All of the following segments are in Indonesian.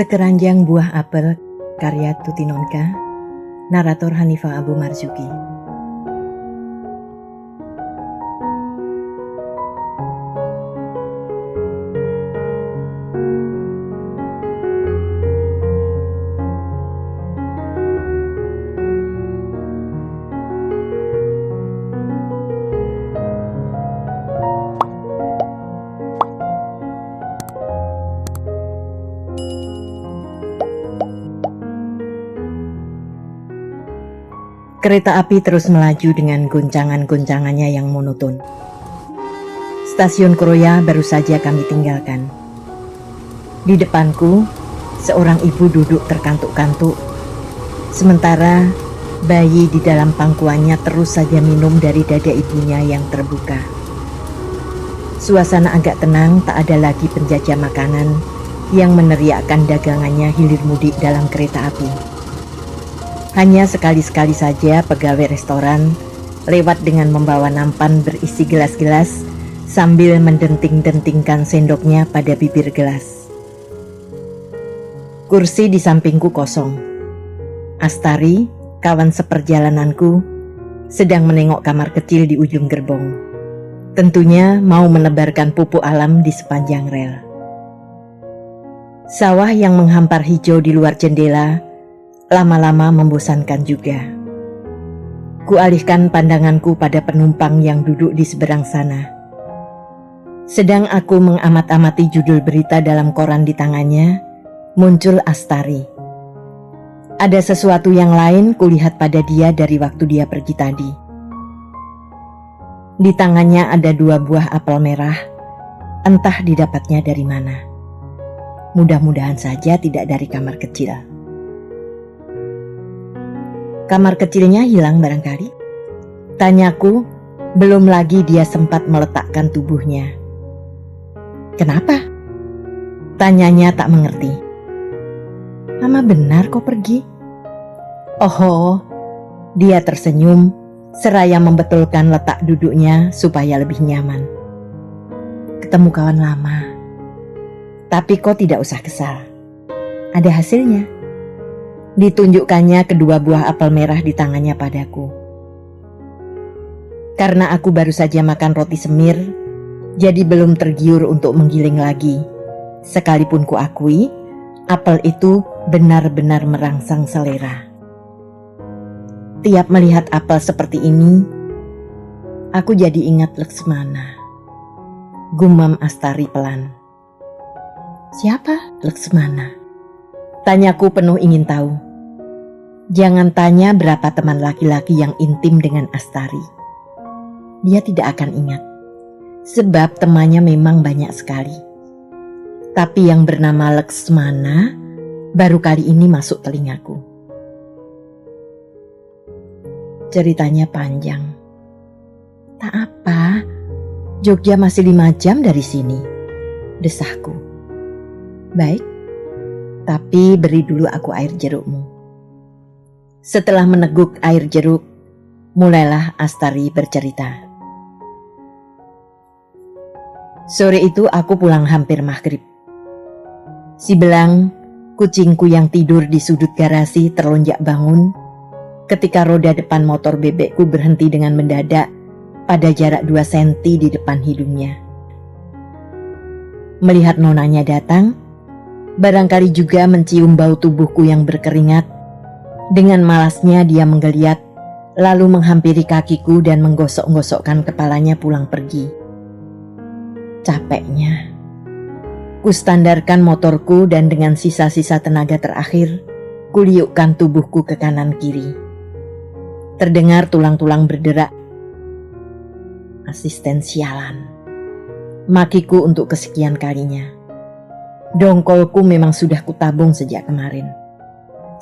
Sekeranjang buah apel, karya Tutinonka, narator Hanifah Abu Marzuki. Kereta api terus melaju dengan goncangan-goncangannya yang monoton. Stasiun Kroya baru saja kami tinggalkan. Di depanku, seorang ibu duduk terkantuk-kantuk, sementara bayi di dalam pangkuannya terus saja minum dari dada ibunya yang terbuka. Suasana agak tenang, tak ada lagi penjajah makanan yang meneriakkan dagangannya hilir mudik dalam kereta api. Hanya sekali-sekali saja pegawai restoran lewat dengan membawa nampan berisi gelas-gelas sambil mendenting-dentingkan sendoknya pada bibir gelas. Kursi di sampingku kosong. Astari, kawan seperjalananku, sedang menengok kamar kecil di ujung gerbong. Tentunya mau menebarkan pupuk alam di sepanjang rel. Sawah yang menghampar hijau di luar jendela lama-lama membosankan juga. Kualihkan pandanganku pada penumpang yang duduk di seberang sana. Sedang aku mengamat-amati judul berita dalam koran di tangannya, muncul Astari. Ada sesuatu yang lain kulihat pada dia dari waktu dia pergi tadi. Di tangannya ada 2 buah apel merah, entah didapatnya dari mana. Mudah-mudahan saja tidak dari kamar kecil. Kamar kecilnya hilang barangkali? Tanyaku, belum lagi dia sempat meletakkan tubuhnya. Kenapa? Tanyanya tak mengerti. Mama benar kau pergi? Oh, dia tersenyum seraya membetulkan letak duduknya supaya lebih nyaman. Ketemu kawan lama. Tapi kau tidak usah kesal. Ada hasilnya. Ditunjukkannya kedua buah apel merah di tangannya padaku. Karena aku baru saja makan roti semir, jadi belum tergiur untuk menggiling lagi. Sekalipun kuakui, apel itu benar-benar merangsang selera. Tiap melihat apel seperti ini, aku jadi ingat Laksmana. Gumam Astari pelan. Siapa Laksmana? Tanyaku penuh ingin tahu. Jangan tanya berapa teman laki-laki yang intim dengan Astari. Dia tidak akan ingat. Sebab temannya memang banyak sekali. Tapi yang bernama Laksmana baru kali ini masuk telingaku. Ceritanya panjang. Tak apa, Jogja masih 5 jam dari sini, desahku. Baik. Tapi beri dulu aku air jerukmu. Setelah meneguk air jeruk, mulailah Astari bercerita. Sore itu aku pulang hampir maghrib. Si Belang, kucingku yang tidur di sudut garasi terlonjak bangun ketika roda depan motor bebekku berhenti dengan mendadak pada jarak 2 senti di depan hidungnya. Melihat nonanya datang, barangkali juga mencium bau tubuhku yang berkeringat. Dengan malasnya dia menggeliat, lalu menghampiri kakiku dan menggosok-gosokkan kepalanya pulang pergi. Capeknya. Kustandarkan motorku dan dengan sisa-sisa tenaga terakhir, kuliukkan tubuhku ke kanan kiri. Terdengar tulang-tulang berderak. Asisten sialan. Makiku untuk kesekian kalinya. Dongkolku memang sudah kutabung sejak kemarin.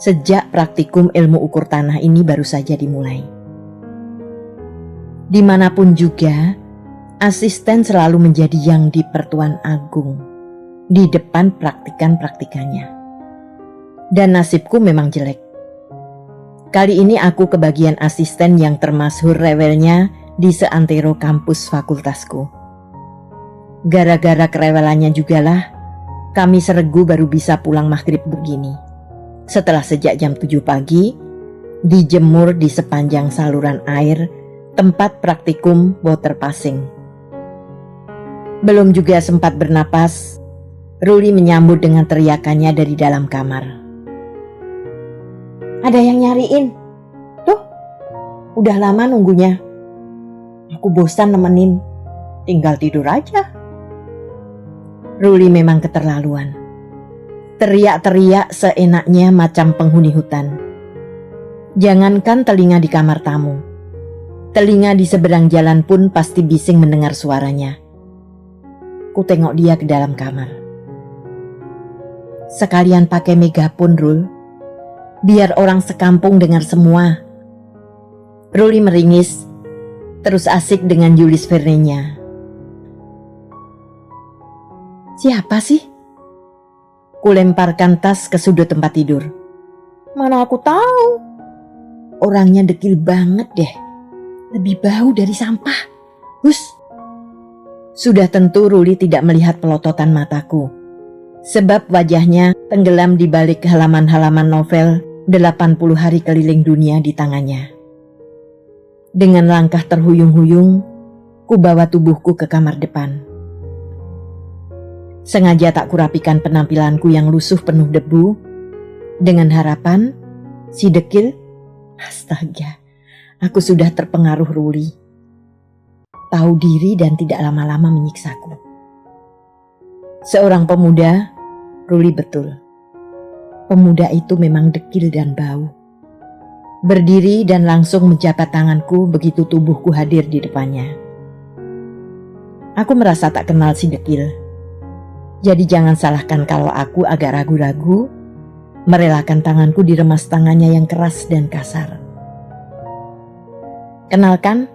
Sejak praktikum ilmu ukur tanah ini baru saja dimulai. Dimanapun juga, asisten selalu menjadi yang di-Pertuan Agung, di depan praktikannya. Dan nasibku memang jelek. Kali ini aku kebagian asisten yang termasyhur rewelnya di seantero kampus fakultasku. Gara-gara kerewelannya jugalah, Kami seregu baru bisa pulang maghrib begini. Setelah sejak jam 7 pagi, dijemur di sepanjang saluran air tempat praktikum water passing. Belum juga sempat bernapas, Ruli menyambut dengan teriakannya dari dalam kamar. Ada yang nyariin. Tuh, udah lama nunggunya. Aku bosan nemenin, tinggal tidur aja. Ruli memang keterlaluan. Teriak-teriak seenaknya macam penghuni hutan. Jangankan telinga di kamar tamu, telinga di seberang jalan pun pasti bising mendengar suaranya. Ku tengok dia ke dalam kamar. Sekalian pakai megapon, Rul. Biar orang sekampung dengar semua. Ruli meringis, terus asik dengan Julius Verne-nya. Siapa sih? Kulemparkan tas ke sudut tempat tidur. Mana aku tahu. Orangnya dekil banget deh. Lebih bau dari sampah. Hus. Sudah tentu Ruli tidak melihat pelototan mataku. Sebab wajahnya tenggelam di balik halaman-halaman novel 80 hari keliling dunia di tangannya. Dengan langkah terhuyung-huyung, ku bawa tubuhku ke kamar depan. Sengaja tak kurapikan penampilanku yang lusuh penuh debu, dengan harapan si dekil, astaga, aku sudah terpengaruh Ruli. Tahu diri dan tidak lama-lama menyiksaku. Seorang pemuda, Ruli betul. Pemuda itu memang dekil dan bau. Berdiri dan langsung menjabat tanganku begitu tubuhku hadir di depannya. Aku merasa tak kenal si dekil. Jadi jangan salahkan kalau aku agak ragu-ragu, merelakan tanganku diremas tangannya yang keras dan kasar. Kenalkan,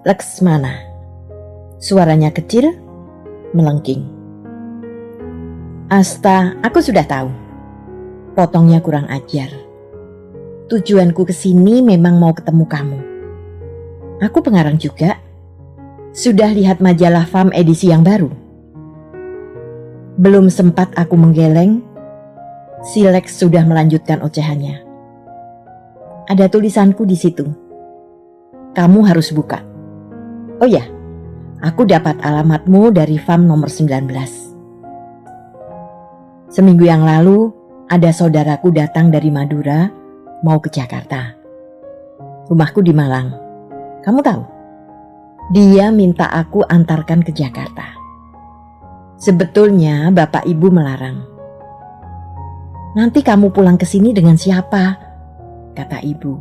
Laksmana. Suaranya kecil, melengking. Asta, aku sudah tahu. Potongnya kurang ajar. Tujuanku kesini memang mau ketemu kamu. Aku pengarang juga. Sudah lihat majalah Fam edisi yang baru? Belum sempat aku menggeleng, si Lex sudah melanjutkan ocehannya. Ada tulisanku di situ. Kamu harus buka. Oh ya, aku dapat alamatmu dari Fam nomor 19. Seminggu yang lalu, ada saudaraku datang dari Madura mau ke Jakarta. Rumahku di Malang. Kamu tahu? Dia minta aku antarkan ke Jakarta. Sebetulnya bapak ibu melarang. Nanti kamu pulang ke sini dengan siapa? Kata ibu.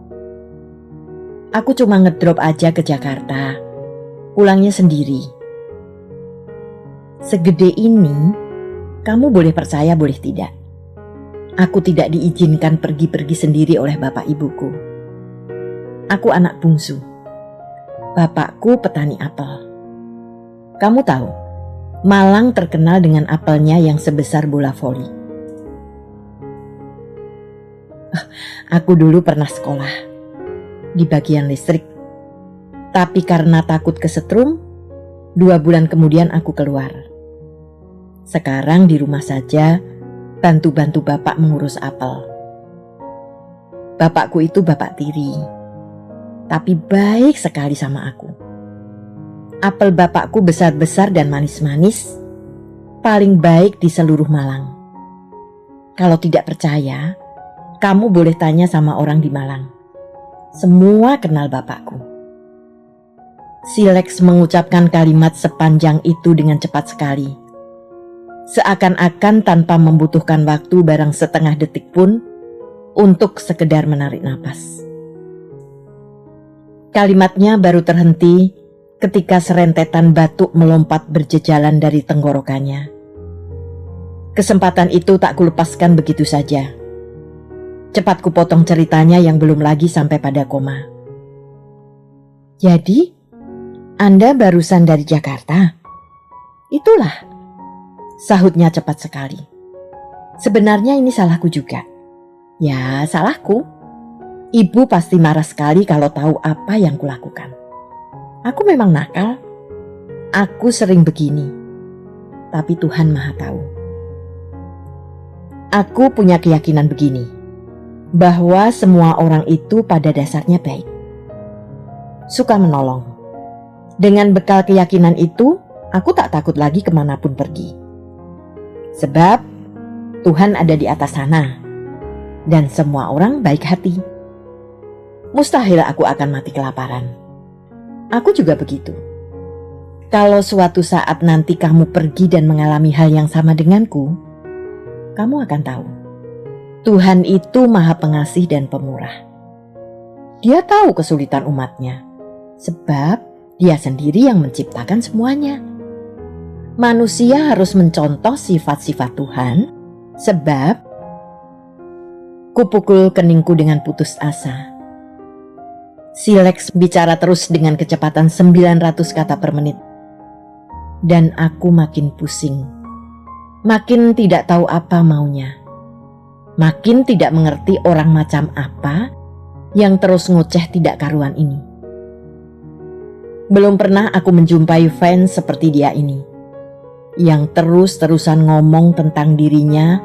Aku cuma ngedrop aja ke Jakarta. Pulangnya sendiri. Segede ini, kamu boleh percaya boleh tidak. Aku tidak diizinkan pergi-pergi sendiri oleh bapak ibuku. Aku anak bungsu. Bapakku petani apel. Kamu tahu, Malang terkenal dengan apelnya yang sebesar bola voli. Aku dulu pernah sekolah di bagian listrik. Tapi karena takut kesetrum, 2 bulan kemudian aku keluar. Sekarang di rumah saja, bantu-bantu bapak mengurus apel. Bapakku itu bapak tiri, tapi baik sekali sama aku. Apel bapakku besar-besar dan manis-manis, paling baik di seluruh Malang. Kalau tidak percaya, kamu boleh tanya sama orang di Malang. Semua kenal bapakku. Si Lex mengucapkan kalimat sepanjang itu dengan cepat sekali. Seakan-akan tanpa membutuhkan waktu barang setengah detik pun untuk sekedar menarik napas. Kalimatnya baru terhenti ketika serentetan batuk melompat berjejalan dari tenggorokannya. Kesempatan itu tak kulepaskan begitu saja. Cepat kupotong ceritanya yang belum lagi sampai pada koma. Jadi, Anda barusan dari Jakarta? Itulah, sahutnya cepat sekali. Sebenarnya ini salahku juga. Ya, salahku. Ibu pasti marah sekali kalau tahu apa yang kulakukan. Aku memang nakal. Aku sering begini. Tapi Tuhan Maha Tahu. Aku punya keyakinan begini, bahwa semua orang itu pada dasarnya baik, suka menolong. Dengan bekal keyakinan itu, aku tak takut lagi kemanapun pergi. Sebab Tuhan ada di atas sana, dan semua orang baik hati. Mustahil aku akan mati kelaparan. Aku juga begitu. Kalau suatu saat nanti kamu pergi dan mengalami hal yang sama denganku, kamu akan tahu, Tuhan itu Maha Pengasih dan Pemurah. Dia tahu kesulitan umatnya, sebab Dia sendiri yang menciptakan semuanya. Manusia harus mencontoh sifat-sifat Tuhan, sebab kupukul keningku dengan putus asa. Si Lex bicara terus dengan kecepatan 900 kata per menit. Dan aku makin pusing, makin tidak tahu apa maunya, makin tidak mengerti orang macam apa yang terus ngoceh tidak karuan ini. Belum pernah aku menjumpai fans seperti dia ini, yang terus-terusan ngomong tentang dirinya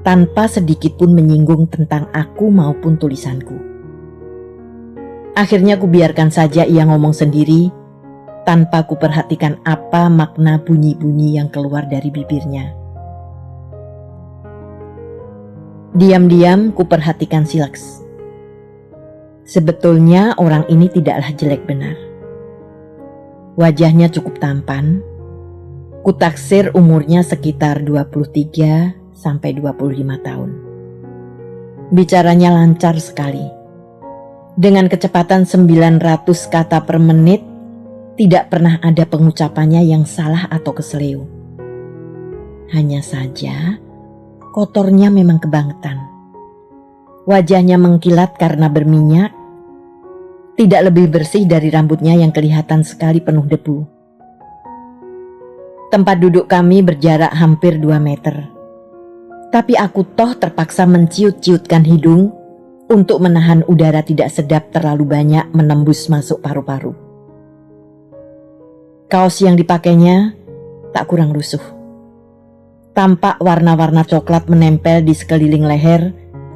tanpa sedikit pun menyinggung tentang aku maupun tulisanku. Akhirnya ku biarkan saja ia ngomong sendiri, tanpa ku perhatikan apa makna bunyi-bunyi yang keluar dari bibirnya. Diam-diam ku perhatikan si Lex. Sebetulnya orang ini tidaklah jelek benar. Wajahnya cukup tampan. Ku taksir umurnya sekitar 23 sampai 25 tahun. Bicaranya lancar sekali. Dengan kecepatan 900 kata per menit, tidak pernah ada pengucapannya yang salah atau keseleo. Hanya saja, kotornya memang kebangetan. Wajahnya mengkilat karena berminyak, tidak lebih bersih dari rambutnya yang kelihatan sekali penuh debu. Tempat duduk kami berjarak hampir 2 meter. Tapi aku toh terpaksa menciut-ciutkan hidung untuk menahan udara tidak sedap terlalu banyak menembus masuk paru-paru. Kaos yang dipakainya tak kurang lusuh. Tampak warna-warna coklat menempel di sekeliling leher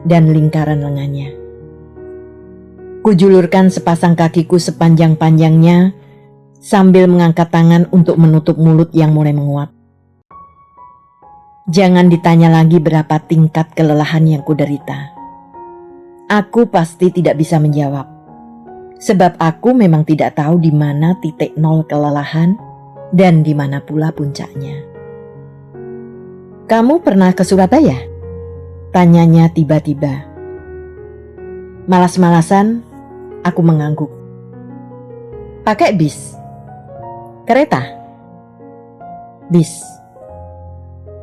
dan lingkaran lengannya. Kujulurkan sepasang kakiku sepanjang-panjangnya sambil mengangkat tangan untuk menutup mulut yang mulai menguap. Jangan ditanya lagi berapa tingkat kelelahan yang kuderita. Aku pasti tidak bisa menjawab. Sebab aku memang tidak tahu di mana titik nol kelelahan dan di mana pula puncaknya. Kamu pernah ke Surabaya? Tanyanya tiba-tiba. Malas-malasan, aku mengangguk. Pakai bis? Kereta? Bis.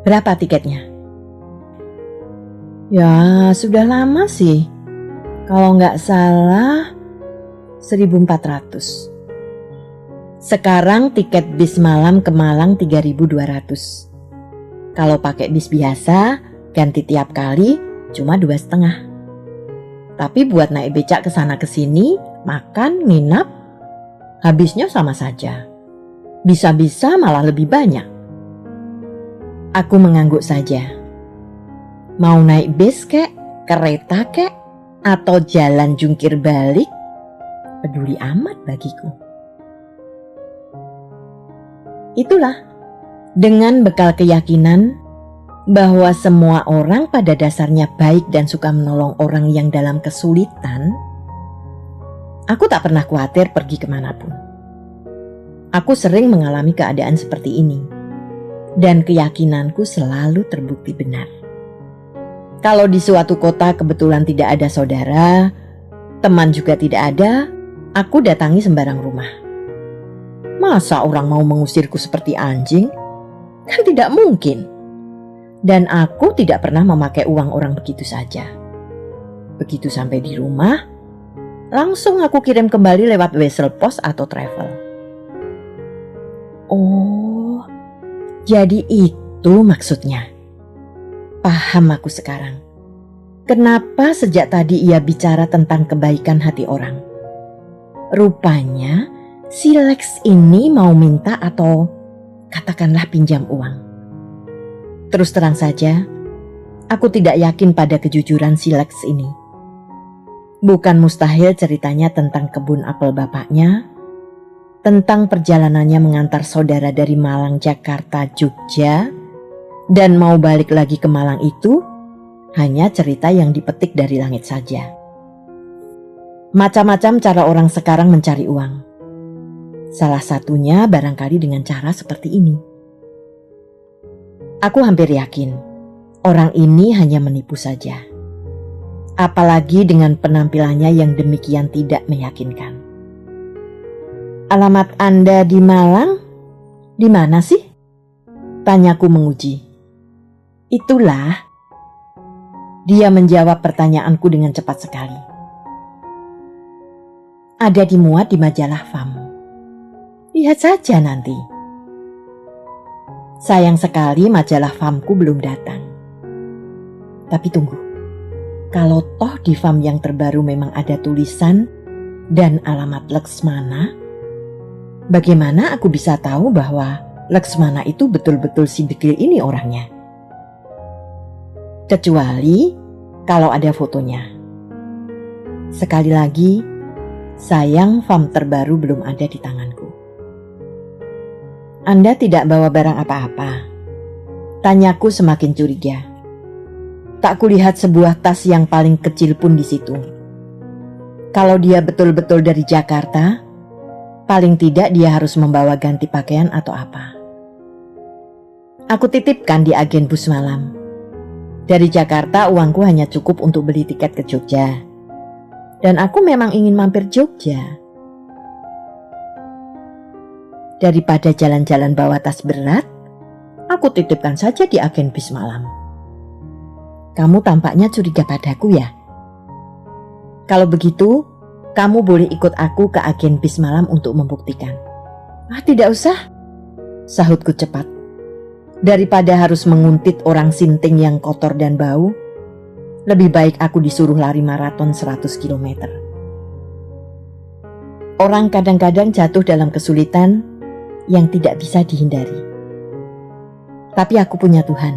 Berapa tiketnya? Ya, sudah lama sih. Kalau nggak salah 1.400. Sekarang tiket bis malam ke Malang 3.200. Kalau pakai bis biasa, ganti tiap kali cuma 2,5. Tapi buat naik becak ke sana ke sini, makan, nginap, habisnya sama saja. Bisa-bisa malah lebih banyak. Aku mengangguk saja. Mau naik bis kek, kereta kek, atau jalan jungkir balik, peduli amat bagiku. Itulah, dengan bekal keyakinan bahwa semua orang pada dasarnya baik dan suka menolong orang yang dalam kesulitan, aku tak pernah khawatir pergi kemanapun. Aku sering mengalami keadaan seperti ini, dan keyakinanku selalu terbukti benar. Kalau di suatu kota kebetulan tidak ada saudara, teman juga tidak ada, aku datangi sembarang rumah. Masa orang mau mengusirku seperti anjing? Kan tidak mungkin. Dan aku tidak pernah memakai uang orang begitu saja. Begitu sampai di rumah, langsung aku kirim kembali lewat wesel pos atau travel. Oh, jadi itu maksudnya. Paham aku sekarang. Kenapa sejak tadi ia bicara tentang kebaikan hati orang? Rupanya si Lex ini mau minta atau katakanlah pinjam uang. Terus terang saja, Aku tidak yakin pada kejujuran si Lex ini. Bukan mustahil ceritanya tentang kebun apel bapaknya, tentang perjalanannya mengantar saudara dari Malang, Jakarta, Jogja, dan mau balik lagi ke Malang itu hanya cerita yang dipetik dari langit saja. Macam-macam cara orang sekarang mencari uang. Salah satunya barangkali dengan cara seperti ini. Aku hampir yakin orang ini hanya menipu saja. Apalagi dengan penampilannya yang demikian tidak meyakinkan. Alamat Anda di Malang? Di mana sih? Tanyaku menguji. Itulah. Dia menjawab pertanyaanku dengan cepat sekali. Ada dimuat di majalah FAM. Lihat saja nanti. Sayang sekali majalah FAM-ku belum datang. Tapi tunggu. Kalau toh di FAM yang terbaru memang ada tulisan dan alamat Laksmana, bagaimana aku bisa tahu bahwa Laksmana itu betul-betul si dekil ini orangnya? Kecuali kalau ada fotonya. Sekali lagi, sayang FAM terbaru belum ada di tanganku. Anda tidak bawa barang apa-apa? Tanyaku semakin curiga. Tak kulihat sebuah tas yang paling kecil pun di situ. Kalau dia betul-betul dari Jakarta, paling tidak dia harus membawa ganti pakaian atau apa. Aku titipkan di agen bus malam. Dari Jakarta uangku hanya cukup untuk beli tiket ke Jogja. Dan aku memang ingin mampir Jogja. Daripada jalan-jalan bawa tas berat, aku titipkan saja di agen bis malam. Kamu tampaknya curiga padaku ya? Kalau begitu, kamu boleh ikut aku ke agen bis malam untuk membuktikan. Tidak usah, sahutku cepat. Daripada harus menguntit orang sinting yang kotor dan bau, lebih baik aku disuruh lari maraton 100 km. Orang kadang-kadang jatuh dalam kesulitan yang tidak bisa dihindari. Tapi aku punya Tuhan,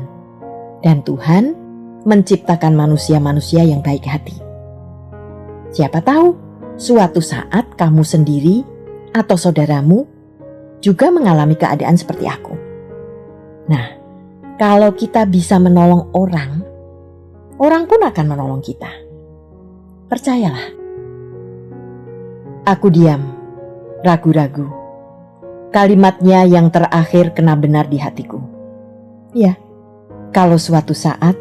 dan Tuhan menciptakan manusia-manusia yang baik hati. Siapa tahu, suatu saat kamu sendiri atau saudaramu juga mengalami keadaan seperti aku. Nah, kalau kita bisa menolong orang, orang pun akan menolong kita. Percayalah. Aku diam, ragu-ragu. Kalimatnya yang terakhir kena benar di hatiku. Ya, kalau suatu saat,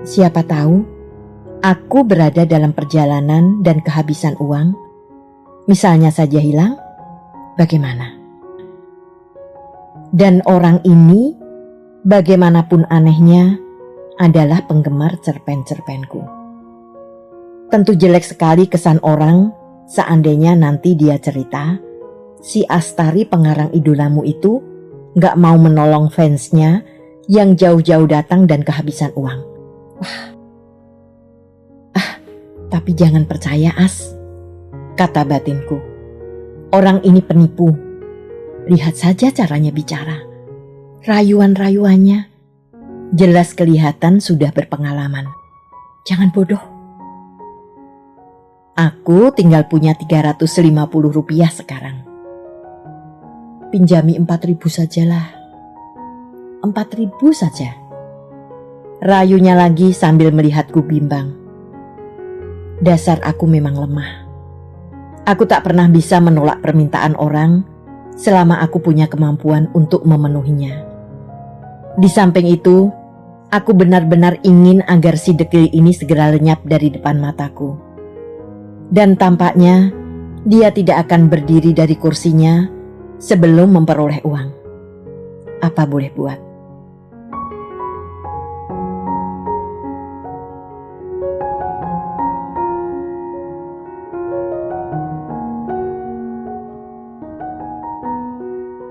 siapa tahu, aku berada dalam perjalanan dan kehabisan uang, misalnya saja hilang, bagaimana? Dan orang ini, bagaimanapun anehnya, adalah penggemar cerpen-cerpenku. Tentu jelek sekali kesan orang seandainya nanti dia cerita, si Astari pengarang idolamu itu gak mau menolong fansnya yang jauh-jauh datang dan kehabisan uang. Tapi jangan percaya, As, kata batinku. Orang ini penipu. Lihat saja caranya bicara. Rayuan-rayuannya jelas kelihatan sudah berpengalaman. Jangan bodoh. Aku tinggal punya 350 rupiah sekarang. Pinjami 4.000 sajalah. 4.000 saja. Rayunya lagi sambil melihatku bimbang. Dasar aku memang lemah. Aku tak pernah bisa menolak permintaan orang selama aku punya kemampuan untuk memenuhinya. Di samping itu, aku benar-benar ingin agar si dekil ini segera lenyap dari depan mataku. Dan tampaknya dia tidak akan berdiri dari kursinya sebelum memperoleh uang. Apa boleh buat?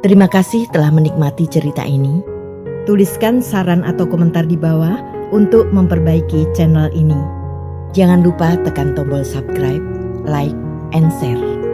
Terima kasih telah menikmati cerita ini. Tuliskan saran atau komentar di bawah untuk memperbaiki channel ini. Jangan lupa tekan tombol subscribe, like, and share.